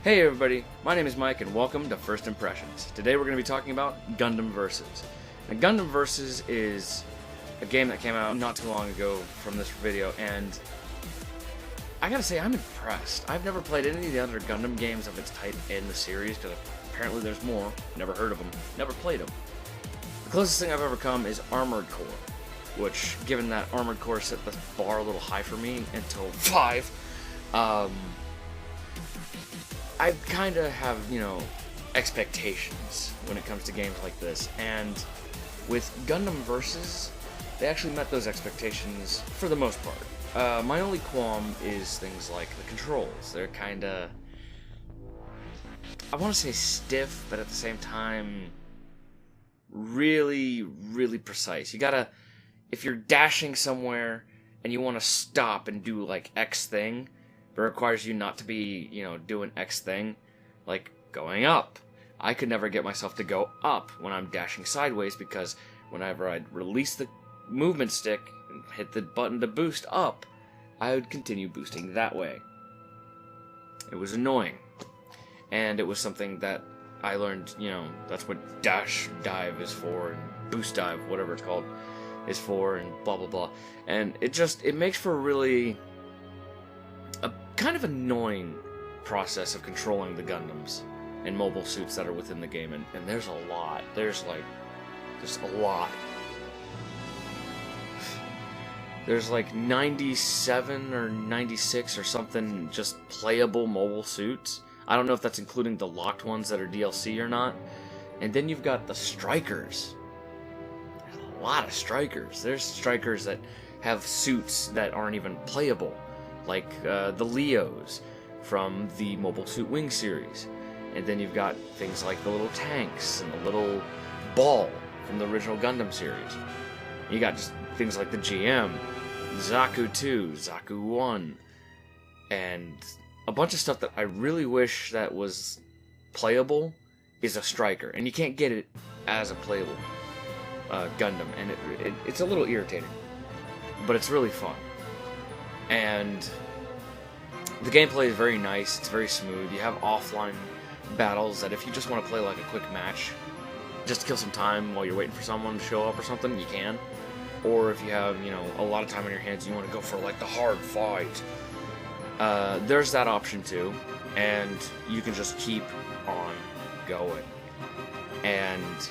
Hey everybody, my name is Mike and welcome to First Impressions. Today we're going to be talking about Gundam Versus. Now Gundam Versus is a game that came out not too long ago from this video, and I gotta say I'm impressed. I've never played any of the other Gundam games of its type in the series, because apparently there's more. Never heard of them, never played them. The closest thing I've ever come is Armored Core, which, given that Armored Core set the bar a little high for me until 5, I kind of have, expectations when it comes to games like this, and with Gundam Versus, they actually met those expectations for the most part. My only qualm is things like the controls. They're kind of, I want to say stiff, but at the same time, really, really precise. You gotta, if you're dashing somewhere and you want to stop and do like X thing, but it requires you not to be, doing X thing, like going up. I could never get myself to go up when I'm dashing sideways, because whenever I'd release the movement stick and hit the button to boost up, I would continue boosting that way. It was annoying. And it was something that I learned, that's what dash dive is for, and boost dive, whatever it's called, is for, and blah blah blah. And it makes for a kind of annoying process of controlling the Gundams and mobile suits that are within the game, and there's a lot. There's a lot. There's like 97 or 96 or something just playable mobile suits. I don't know if that's including the locked ones that are DLC or not. And then you've got the strikers. There's a lot of strikers. There's strikers that have suits that aren't even playable, like the Leos from the Mobile Suit Wing series. And then you've got things like the little tanks and the little ball from the original Gundam series. You got just things like the GM, Zaku 2, Zaku 1, and a bunch of stuff that I really wish that was playable is a striker. And you can't get it as a playable Gundam, and it's a little irritating, but it's really fun. And the gameplay is very nice, it's very smooth. You have offline battles that if you just want to play like a quick match, just to kill some time while you're waiting for someone to show up or something, you can. Or if you have, a lot of time on your hands and you want to go for like the hard fight, there's that option too. And you can just keep on going. And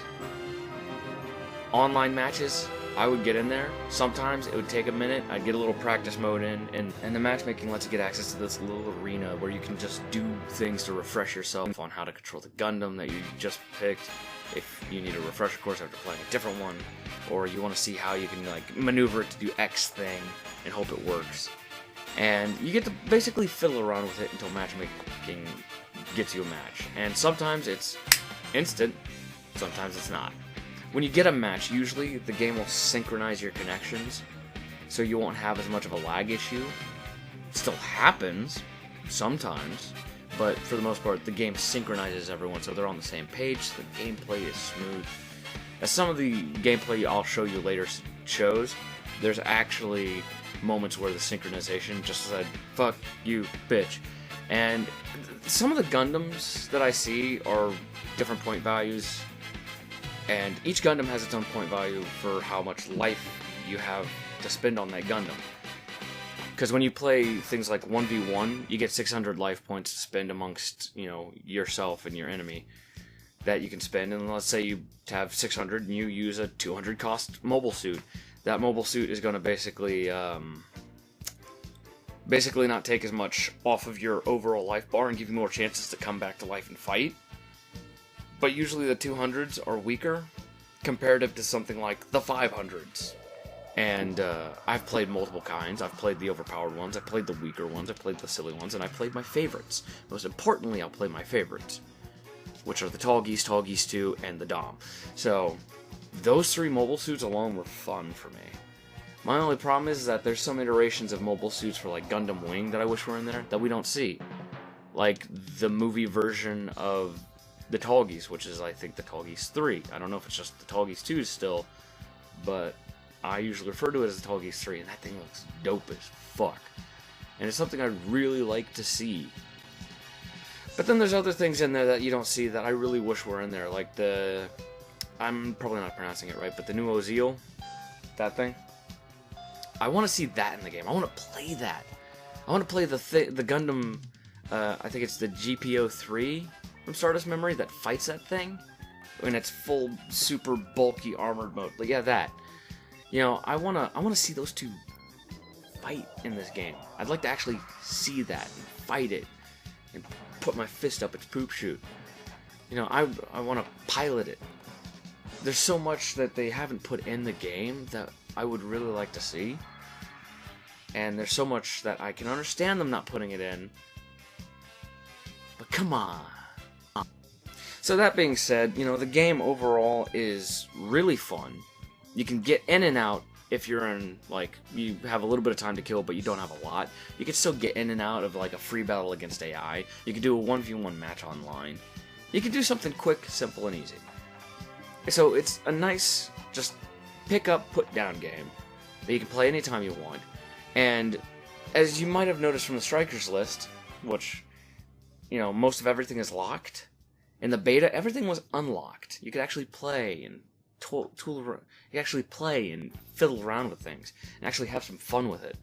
online matches, I would get in there. Sometimes it would take a minute. I'd get a little practice mode in, and the matchmaking lets you get access to this little arena where you can just do things to refresh yourself on how to control the Gundam that you just picked. If you need a refresher course after playing a different one, or you want to see how you can maneuver it to do X thing and hope it works. And you get to basically fiddle around with it until matchmaking gets you a match. And sometimes it's instant, sometimes it's not. When you get a match, usually the game will synchronize your connections, so you won't have as much of a lag issue. It still happens, sometimes, but for the most part, the game synchronizes everyone so they're on the same page, so the gameplay is smooth. As some of the gameplay I'll show you later shows, there's actually moments where the synchronization just said, fuck you, bitch. And some of the Gundams that I see are different point values, and each Gundam has its own point value for how much life you have to spend on that Gundam. Because when you play things like 1v1, you get 600 life points to spend amongst, yourself and your enemy that you can spend. And let's say you have 600 and you use a 200 cost mobile suit. That mobile suit is going to basically not take as much off of your overall life bar and give you more chances to come back to life and fight. But usually the 200s are weaker comparative to something like the 500s. And I've played multiple kinds. I've played the overpowered ones, I've played the weaker ones, I've played the silly ones, and I've played my favorites. Most importantly, I'll play my favorites, which are the Tallgeese, Tallgeese 2, and the Dom. So, those 3 mobile suits alone were fun for me. My only problem is that there's some iterations of mobile suits for like Gundam Wing that I wish were in there that we don't see. Like the movie version of the Tallgeese, which is, I think, the Tallgeese 3. I don't know if it's just the Tallgeese 2 still, but I usually refer to it as the Tallgeese 3, and that thing looks dope as fuck. And it's something I'd really like to see. But then there's other things in there that you don't see that I really wish were in there, like the... I'm probably not pronouncing it right, but the new Ozil, that thing. I want to see that in the game. I want to play that. I want to play the Gundam, I think it's the GPO3 from Stardust Memory that fights that thing in its full, super bulky armored mode. But yeah, that. You know, I wanna see those two fight in this game. I'd like to actually see that and fight it and put my fist up its poop chute. You know, I want to pilot it. There's so much that they haven't put in the game that I would really like to see. And there's so much that I can understand them not putting it in. But come on. So that being said, you know, the game overall is really fun. You can get in and out if you're in, like, you have a little bit of time to kill, but you don't have a lot. You can still get in and out of, like, a free battle against AI. You can do a 1v1 match online. You can do something quick, simple, and easy. So it's a nice, just pick up, put down game that you can play anytime you want. And as you might have noticed from the Strikers list, which, you know, most of everything is locked, in the beta, everything was unlocked. You could actually play and you actually play and fiddle around with things and actually have some fun with it.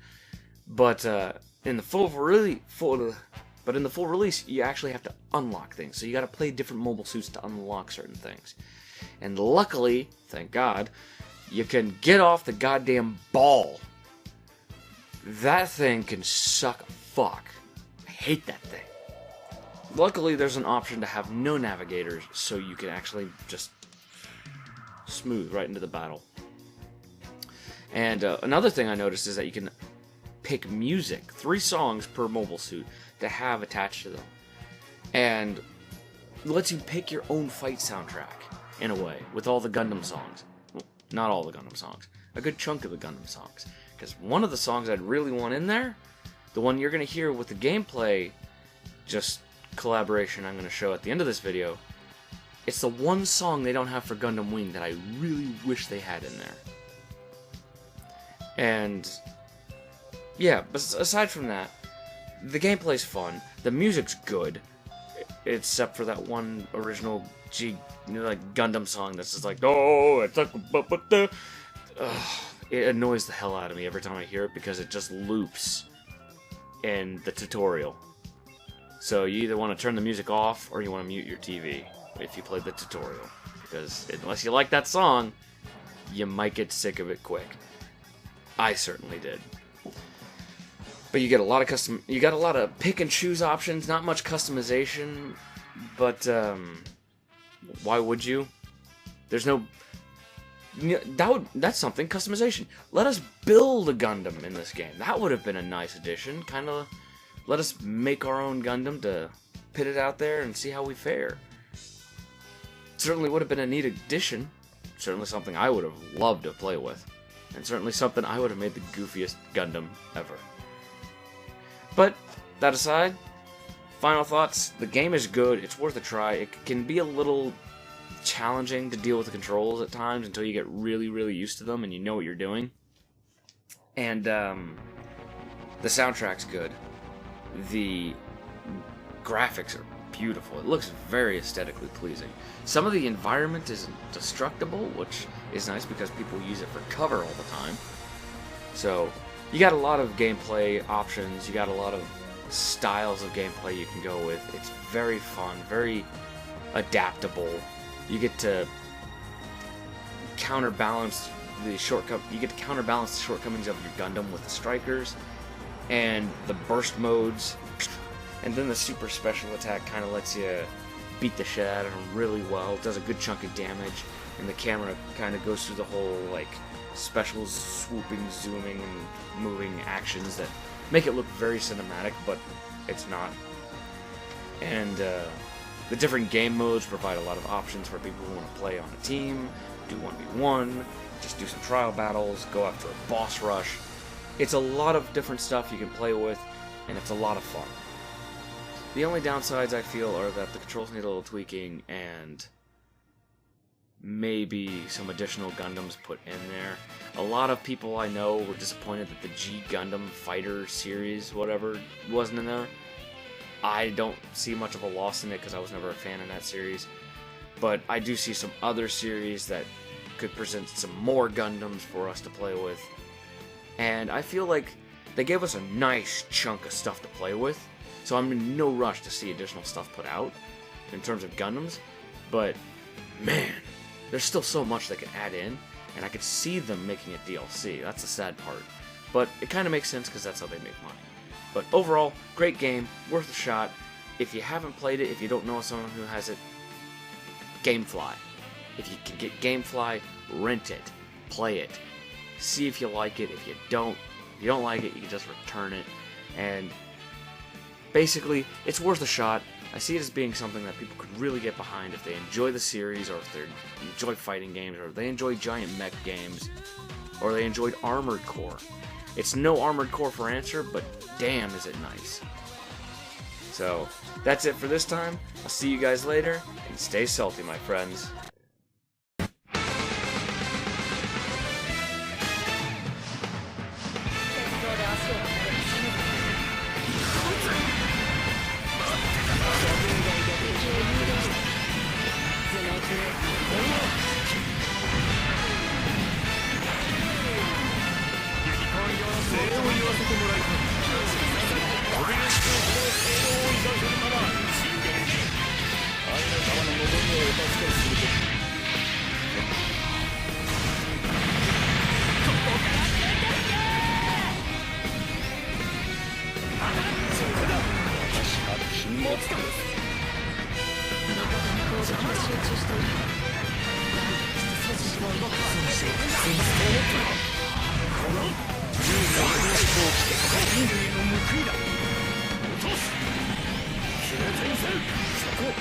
But in the full release, you actually have to unlock things. So you got to play different mobile suits to unlock certain things. And luckily, thank God, you can get off the goddamn ball. That thing can suck fuck. I hate that thing. Luckily, there's an option to have no navigators, so you can actually just smooth right into the battle. And another thing I noticed is that you can pick music, 3 songs per mobile suit to have attached to them. And it lets you pick your own fight soundtrack, in a way, with all the Gundam songs. Well, not all the Gundam songs, a good chunk of the Gundam songs. Because one of the songs I'd really want in there, the one you're going to hear with the gameplay, just collaboration I'm going to show at the end of this video, it's the one song they don't have for Gundam Wing that I really wish they had in there. And yeah, but aside from that, the gameplay's fun, the music's good, except for that one original like Gundam song that's just like, oh, it's like, it annoys the hell out of me every time I hear it because it just loops in the tutorial. So you either want to turn the music off or you want to mute your TV if you play the tutorial, because unless you like that song, you might get sick of it quick. I certainly did. But you get a lot of pick and choose options, not much customization, but why would you? There's no that's something, customization. Let us build a Gundam in this game. That would have been a nice addition. Kind of let us make our own Gundam to pit it out there and see how we fare. Certainly would have been a neat addition. Certainly something I would have loved to play with. And certainly something I would have made the goofiest Gundam ever. But, that aside, final thoughts. The game is good. It's worth a try. It can be a little challenging to deal with the controls at times until you get really, really used to them and you know what you're doing. And, the soundtrack's good. The graphics are beautiful. It looks very aesthetically pleasing. Some of the environment isn't destructible, which is nice because people use it for cover all the time. So, you got a lot of gameplay options, you got a lot of styles of gameplay you can go with. It's very fun, very adaptable. You get to counterbalance the shortcomings of your Gundam with the Strikers and the burst modes, and then the super special attack kind of lets you beat the shit out of them really well. It does a good chunk of damage, and the camera kind of goes through the whole like special swooping, zooming, and moving actions that make it look very cinematic, but it's not. And the different game modes provide a lot of options for people who want to play on a team, do 1v1, just do some trial battles, go after a boss rush. It's a lot of different stuff you can play with, and it's a lot of fun. The only downsides I feel are that the controls need a little tweaking, and maybe some additional Gundams put in there. A lot of people I know were disappointed that the G Gundam Fighter series, whatever, wasn't in there. I don't see much of a loss in it because I was never a fan of that series. But I do see some other series that could present some more Gundams for us to play with. And I feel like they gave us a nice chunk of stuff to play with, so I'm in no rush to see additional stuff put out in terms of Gundams. But man, there's still so much they could add in, and I could see them making it DLC. That's the sad part. But it kind of makes sense because that's how they make money. But overall, great game, worth a shot. If you haven't played it, if you don't know someone who has it, Gamefly. If you can get Gamefly, rent it, play it, see if you like it. If you don't like it, you can just return it. And basically, it's worth a shot. I see it as being something that people could really get behind if they enjoy the series, or if they enjoy fighting games, or they enjoy giant mech games, or they enjoyed Armored Core. It's no Armored Core for answer, but damn is it nice. So, that's it for this time. I'll see you guys later, and stay salty, my friends.そこ